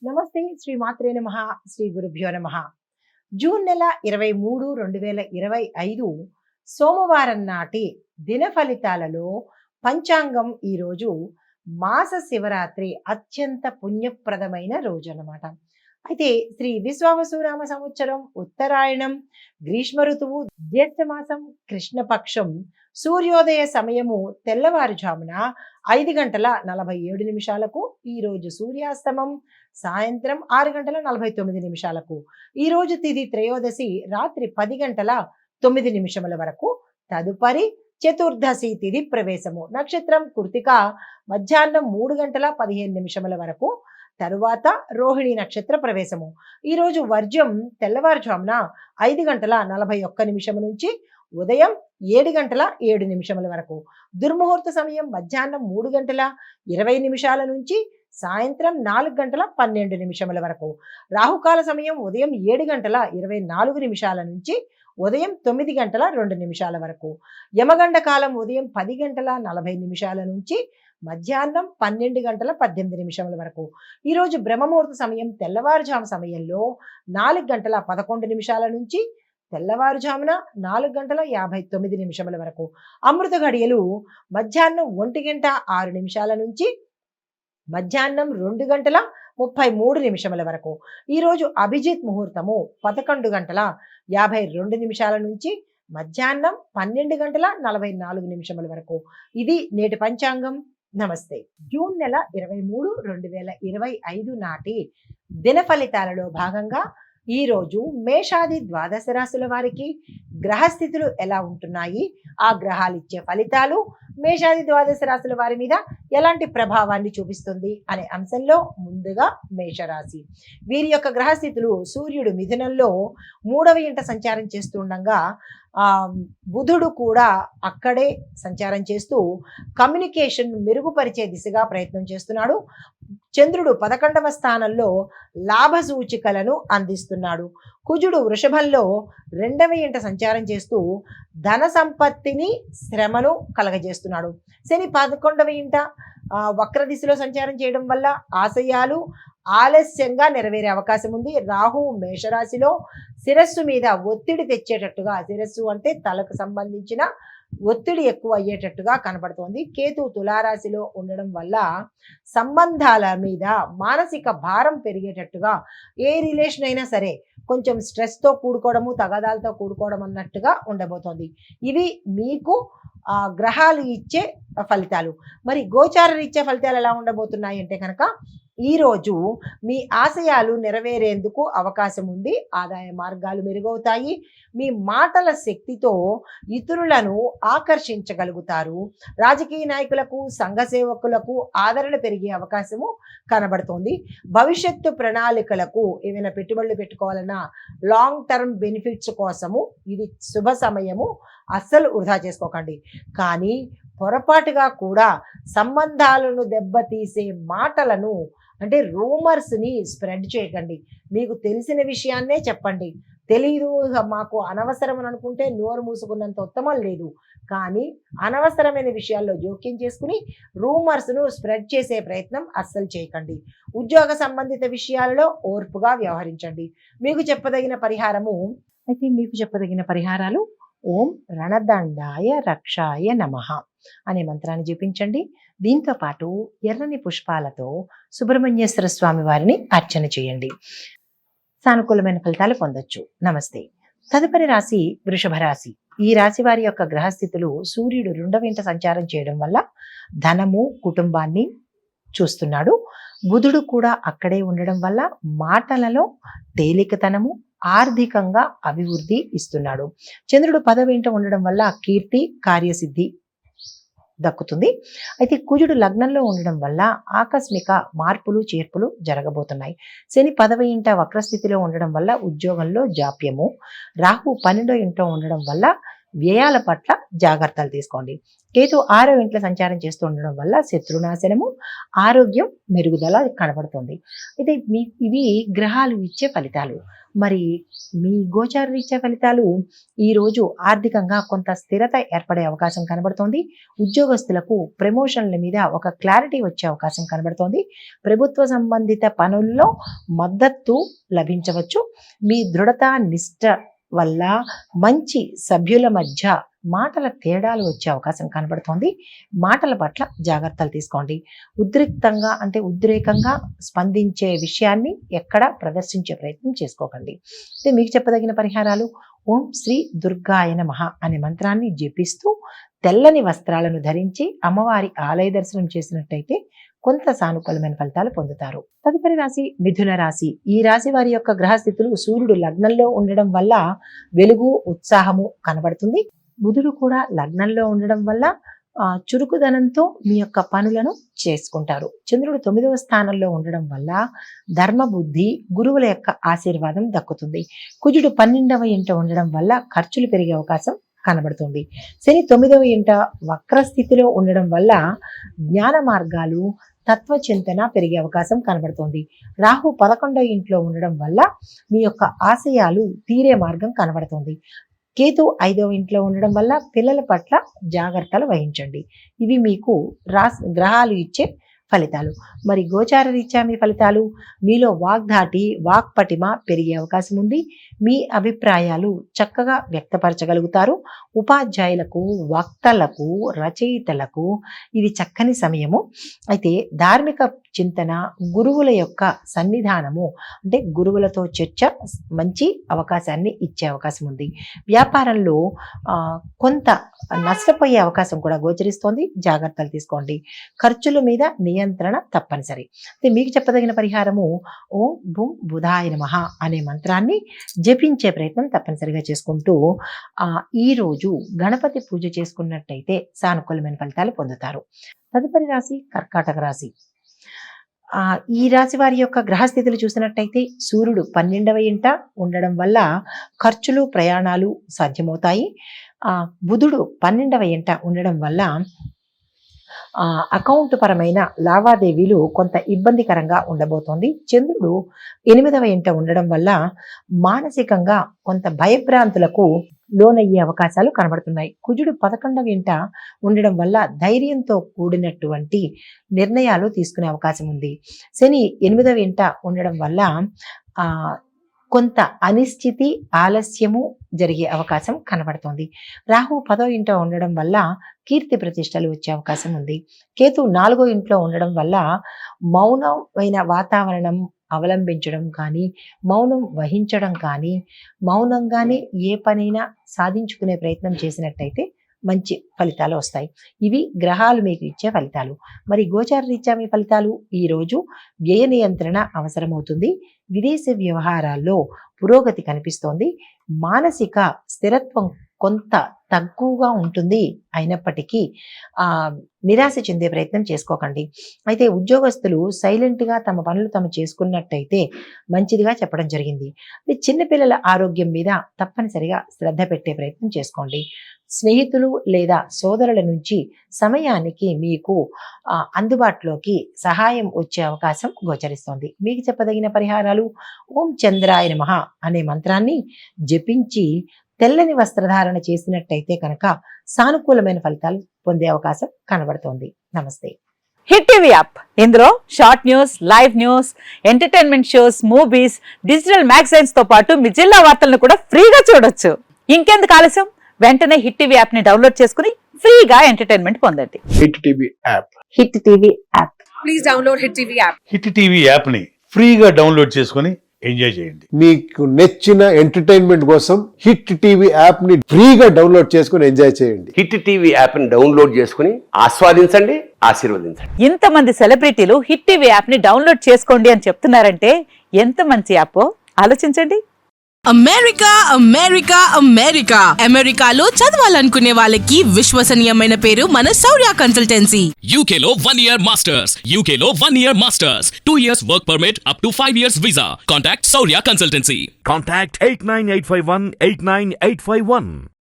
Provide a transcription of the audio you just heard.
నమస్తే. శ్రీ మాత్రే నమః. శ్రీ గురుభ్యో నమః. జూన్ నెల 23, 2025 సోమవారం నాటి దిన ఫలితాలలో పంచాంగం ఈరోజు మాస శివరాత్రి అత్యంత పుణ్యప్రదమైన రోజు అన్నమాట. అయితే శ్రీ విశ్వావసునామ సంవత్సరం ఉత్తరాయణం, గ్రీష్మ ఋతువు, జ్యేష్ఠమాసం, కృష్ణపక్షం, సూర్యోదయ సమయము తెల్లవారుజామున 5:47 ఈరోజు సూర్యాస్తమం సాయంత్రం 6:49. ఈరోజు తిథి త్రయోదశి రాత్రి 10:09 వరకు. తదుపరి చతుర్దశి తిథి ప్రవేశము. నక్షత్రం కృతిక మధ్యాహ్నం 3:15 వరకు. తరువాత రోహిణి నక్షత్ర ప్రవేశము. ఈరోజు వర్జ్యం తెల్లవారుజామున 5:41 నుంచి ఉదయం 7:07 వరకు. దుర్ముహూర్త సమయం మధ్యాహ్నం 3:20 నుంచి సాయంత్రం 4:12 వరకు. రాహుకాల సమయం ఉదయం 7:24 నుంచి ఉదయం 9:02 వరకు. యమగండ కాలం ఉదయం 10:40 నుంచి మధ్యాహ్నం 12:18 వరకు. ఈరోజు బ్రహ్మముహూర్త సమయం తెల్లవారుజాము సమయంలో 4:11 నుంచి తెల్లవారుజామున 4:59 వరకు. అమృత ఘడియలు మధ్యాహ్నం 1:06 నుంచి మధ్యాహ్నం 2:33 వరకు. ఈరోజు అభిజిత్ ముహూర్తము 11:52 నుంచి మధ్యాహ్నం 12:44 వరకు. ఇది నేటి పంచాంగం. నమస్తే. జూన్ నెల 23, 2025 నాటి దిన ఫలితాలలో భాగంగా ఈరోజు మేషాది ద్వాదశ రాశుల వారికి గ్రహస్థితులు ఎలా ఉంటున్నాయి, ఆ గ్రహాలు ఇచ్చే ఫలితాలు మేషాది ద్వాదశ రాశుల వారి మీద ఎలాంటి ప్రభావాన్ని చూపిస్తుంది అనే అంశంలో ముందుగా మేషరాశి. వీరి యొక్క గ్రహస్థితులు సూర్యుడు మిథునంలో 3వ ఇంట సంచారం చేస్తుండగా బుధుడు కూడా అక్కడే సంచారం చేస్తూ కమ్యూనికేషన్ మెరుగుపరిచే దిశగా ప్రయత్నం చేస్తున్నాడు. చంద్రుడు 11వ స్థానంలో లాభ సూచికలను అందిస్తున్నాడు. కుజుడు వృషభంలో 2వ ఇంట సంచారం చేస్తూ ధన సంపత్తిని శ్రమను కలగజేస్తున్నాడు. శని 11వ ఇంట వక్ర దిశలో సంచారం చేయడం వల్ల ఆశయాలు ఆలస్యంగా నెరవేరే అవకాశం ఉంది. రాహు మేషరాశిలో శిరస్సు మీద ఒత్తిడి తెచ్చేటట్టుగా, శిరస్సు అంటే తలకు సంబంధించిన ఒత్తిడి ఎక్కువ అయ్యేటట్టుగా కనబడుతోంది. కేతు తులారాశిలో ఉండడం వల్ల సంబంధాల మీద మానసిక భారం పెరిగేటట్టుగా, ఏ రిలేషన్ అయినా సరే కొంచెం స్ట్రెస్తో కూడుకోవడము, తగాదాలతో కూడుకోవడం అన్నట్టుగా ఉండబోతోంది. ఇవి మీకు గ్రహాలు ఇచ్చే ఫలితాలు. మరి గోచార రీత్యా ఫలితాలు ఎలా ఉండబోతున్నాయి అంటే కనుక ఈరోజు మీ ఆశయాలు నెరవేరేందుకు అవకాశం ఉంది. ఆదాయ మార్గాలు మెరుగవుతాయి. మీ మాటల శక్తితో ఇతరులను ఆకర్షించగలుగుతారు. రాజకీయ నాయకులకు, సంఘ సేవకులకు ఆదరణ పెరిగే అవకాశము కనబడుతోంది. భవిష్యత్తు ప్రణాళికలకు ఏమైనా పెట్టుబడులు పెట్టుకోవాలన్నా లాంగ్ టర్మ్ బెనిఫిట్స్ కోసము ఇది శుభ సమయము. అస్సలు వృధా చేసుకోకండి. కానీ పొరపాటుగా కూడా సంబంధాలను దెబ్బతీసే మాటలను అంటే రూమర్స్ని స్ప్రెడ్ చేయకండి. మీకు తెలిసిన విషయాన్నే చెప్పండి. తెలీదు, మాకు అనవసరం అని అనుకుంటే నోరు మూసుకున్నంత ఉత్తమం లేదు. కానీ అనవసరమైన విషయాల్లో జోక్యం చేసుకుని రూమర్స్ను స్ప్రెడ్ చేసే ప్రయత్నం అస్సలు చేయకండి. ఉద్యోగ సంబంధిత విషయాలలో ఓర్పుగా వ్యవహరించండి. మీకు చెప్పదగిన పరిహారాలు ఓం రణదండాయ రక్షాయ నమః అనే మంత్రాన్ని జపించండి. దీంతో పాటు ఎర్రని పుష్పాలతో సుబ్రహ్మణ్యేశ్వర స్వామి వారిని అర్చన చేయండి. సానుకూలమైన ఫలితాలు పొందొచ్చు. నమస్తే. తదుపరి రాశి వృషభ రాశి. ఈ రాశి వారి యొక్క గ్రహస్థితులు సూర్యుడు 2వ ఇంట సంచారం చేయడం వల్ల ధనము, కుటుంబాన్ని చూస్తున్నాడు. బుధుడు కూడా అక్కడే ఉండడం వల్ల మాటలలో తేలికతనము, ఆర్థికంగా అభివృద్ధి ఇస్తున్నాడు. చంద్రుడు 10వ ఇంట ఉండడం వల్ల కీర్తి, కార్యసిద్ధి దక్కుతుంది. అయితే కుజుడు లగ్నంలో ఉండడం వల్ల ఆకస్మిక మార్పులు, చేర్పులు జరగబోతున్నాయి. శని 10వ ఇంట వక్రస్థితిలో ఉండడం వల్ల ఉద్యోగంలో జాప్యము. రాహు 12వ ఇంట ఉండడం వల్ల వ్యయాల పట్ల జాగ్రత్తలు తీసుకోండి. కేతు 6వ ఇంట్లో సంచారం చేస్తూ ఉండడం వల్ల శత్రునాశనము, ఆరోగ్యం మెరుగుదల కనబడుతుంది. అయితే ఇవి గ్రహాలు ఇచ్చే ఫలితాలు. మరి మీ గోచార రీత్యా ఫలితాలు ఈరోజు ఆర్థికంగా కొంత స్థిరత ఏర్పడే అవకాశం కనబడుతోంది. ఉద్యోగస్తులకు ప్రమోషన్ల మీద ఒక క్లారిటీ వచ్చే అవకాశం కనబడుతోంది. ప్రభుత్వ సంబంధిత పనుల్లో మద్దతు లభించవచ్చు. మీ దృఢత, నిష్ట వల్ల మంచి సభ్యుల మధ్య మాటల తేడాలు వచ్చే అవకాశం కనబడుతోంది. మాటల పట్ల జాగ్రత్తలు తీసుకోండి. ఉద్రేకంగా స్పందించే విషయాన్ని ఎక్కడ ప్రదర్శించే ప్రయత్నం చేసుకోకండి. అయితే మీకు చెప్పదగిన పరిహారాలు: ఓం శ్రీ దుర్గాయ నమః అనే మంత్రాన్ని జపిస్తూ తెల్లని వస్త్రాలను ధరించి అమ్మవారి ఆలయ దర్శనం చేసినట్టయితే కొంత సానుకూలమైన ఫలితాలు పొందుతారు. తదుపరి రాశి మిథున రాశి. ఈ రాశి వారి యొక్క గ్రహస్థితులు సూర్యుడు లగ్నంలో ఉండడం వల్ల వెలుగు, ఉత్సాహము కనబడుతుంది. బుధుడు కూడా లగ్నంలో ఉండడం వల్ల చురుకుదనంతో మీ యొక్క పనులను చేసుకుంటారు. చంద్రుడు 9వ స్థానంలో ఉండడం వల్ల ధర్మబుద్ధి, గురువుల యొక్క ఆశీర్వాదం దక్కుతుంది. కుజుడు 12వ ఇంట ఉండడం వల్ల ఖర్చులు పెరిగే అవకాశం కనబడుతుంది. శని 9వ ఇంట వక్రస్థితిలో ఉండడం వల్ల జ్ఞాన మార్గాలు, తత్వచింతన పెరిగే అవకాశం కనబడుతుంది. రాహు 11వ ఇంట్లో ఉండడం వల్ల మీ యొక్క ఆశయాలు తీరే మార్గం కనబడుతుంది. కేతు 5వ ఇంట్లో ఉండడం వల్ల పిల్లల పట్ల జాగ్రత్తలు వహించండి. ఇవి మీకు గ్రహాలు ఇచ్చే ఫలితాలు. మరి గోచార రీత్యా మీ ఫలితాలు: మీలో వాగ్ధాటి, వాక్పటిమ పెరిగే అవకాశం ఉంది. మీ అభిప్రాయాలు చక్కగా వ్యక్తపరచగలుగుతారు. ఉపాధ్యాయులకు, వక్తలకు, రచయితలకు ఇది చక్కని సమయము. అయితే ధార్మిక చింతన, గురువుల యొక్క సన్నిధానము అంటే గురువులతో చర్చ మంచి అవకాశాన్ని ఇచ్చే అవకాశం ఉంది. వ్యాపారంలో కొంత నష్టపోయే అవకాశం కూడా గోచరిస్తోంది. జాగ్రత్తలు తీసుకోండి. ఖర్చుల మీద నియంత్రణ తప్పనిసరి. అయితే మీకు చెప్పదగిన పరిహారము: ఓం భూం బుధాయ నమః అనే మంత్రాన్ని జపించే ప్రయత్నం తప్పనిసరిగా చేసుకుంటూ ఈరోజు గణపతి పూజ చేసుకున్నట్టయితే సానుకూలమైన ఫలితాలు పొందుతారు. తదుపరి రాశి కర్కాటక రాశి. ఈ రాశి వారి యొక్క గ్రహస్థితులు చూసినట్టయితే సూర్యుడు 12వ ఇంట ఉండడం వల్ల ఖర్చులు, ప్రయాణాలు సాధ్యమవుతాయి. బుధుడు 12వ ఇంట ఉండడం వల్ల అకౌంట్ పరమైన లావాదేవీలు కొంత ఇబ్బందికరంగా ఉండబోతోంది. చంద్రుడు 8వ ఇంట ఉండడం వల్ల మానసికంగా కొంత భయభ్రాంతులకు లోనయ్యే అవకాశాలు కనబడుతున్నాయి. కుజుడు 11వ ఇంట ఉండడం వల్ల ధైర్యంతో కూడినటువంటి నిర్ణయాలు తీసుకునే అవకాశం ఉంది. శని 8వ ఇంట ఉండడం వల్ల కొంత అనిశ్చితి, ఆలస్యము జరిగే అవకాశం కనబడుతోంది. రాహు 10వ ఇంట ఉండడం వల్ల కీర్తి ప్రతిష్టలు వచ్చే అవకాశం ఉంది. కేతు 4వ ఇంట్లో ఉండడం వల్ల మౌనమైన వాతావరణం అవలంబించడం కానీ, మౌనం వహించడం కానీ, మౌనంగానే ఏ పనైనా సాధించుకునే ప్రయత్నం చేసినట్టయితే మంచి ఫలితాలు వస్తాయి. ఇవి గ్రహాలు మీకు ఇచ్చే ఫలితాలు. మరి గోచార రీత్యా మీ ఫలితాలు: ఈరోజు వ్యయ నియంత్రణ అవసరమవుతుంది. విదేశీ వ్యవహారాల్లో పురోగతి కనిపిస్తోంది. మానసిక స్థిరత్వం కొంత తక్కువగా ఉంటుంది. అయినప్పటికీ నిరాశ చెందే ప్రయత్నం చేసుకోకండి. అయితే ఉద్యోగస్తులు సైలెంట్గా తమ పనులు తాము చేసుకున్నట్టయితే మంచిదిగా చెప్పడం జరిగింది. చిన్నపిల్లల ఆరోగ్యం మీద తప్పనిసరిగా శ్రద్ధ పెట్టే ప్రయత్నం చేసుకోండి. స్నేహితులు లేదా సోదరుల నుంచి సమయానికి మీకు అందుబాటులోకి సహాయం వచ్చే అవకాశం గోచరిస్తోంది. మీకు చెప్పదగిన పరిహారాలు: ఓం చంద్రాయ నమః అనే మంత్రాన్ని జపించి తెల్లని వస్త్రధారణ చేసినట్టయితే కనుక సానుకూలమైన ఫలితాలు పొందే అవకాశం కనబడుతోంది. నమస్తే. హిట్ టీవీ యాప్, ఇందులో short news, live news, entertainment shows, movies, digital magazines తో పాటు మీ జిల్లా వార్తలను కూడా ఫ్రీగా చూడొచ్చు. ఇంకెందుకు ఆలస్యం? వెంటనే హిట్ టీవీ యాప్ ని డౌన్లోడ్ చేసుకుని ఫ్రీగా ఎంటర్టైన్మెంట్ పొందండి. Hit TV app. Hit TV app. Please download hit TV app. Hit TV app ని ఫ్రీగా డౌన్లోడ్ చేసుకుని ఎంజాయ్ చేయండి. మీకు నచ్చిన ఎంటర్టైన్మెంట్ కోసం హిట్ టీవీ యాప్ ని ఫ్రీగా డౌన్లోడ్ చేసుకుని ఎంజాయ్ చేయండి. హిట్ టీవీ యాప్ ని డౌన్లోడ్ చేసుకుని ఆస్వాదించండి, ఆశీర్వదించండి. ఇంతమంది సెలబ్రిటీలు హిట్ టీవీ యాప్ ని డౌన్లోడ్ చేసుకోండి అని చెప్తున్నారంటే ఎంత మంచి యాప్ ఆలోచించండి. అమెరికా అమెరికా అమెరికా అమెరికాలో చదవాలనుకునే వాళ్ళకి విశ్వసనీయమైన పేరు మన శౌర్య కన్సల్టెన్సీ. UK లో 1 year masters, UK లో 1 year masters, 2 years work permit up to 5 years visa. Contact Saurya Consultancy. Contact 89851 89851.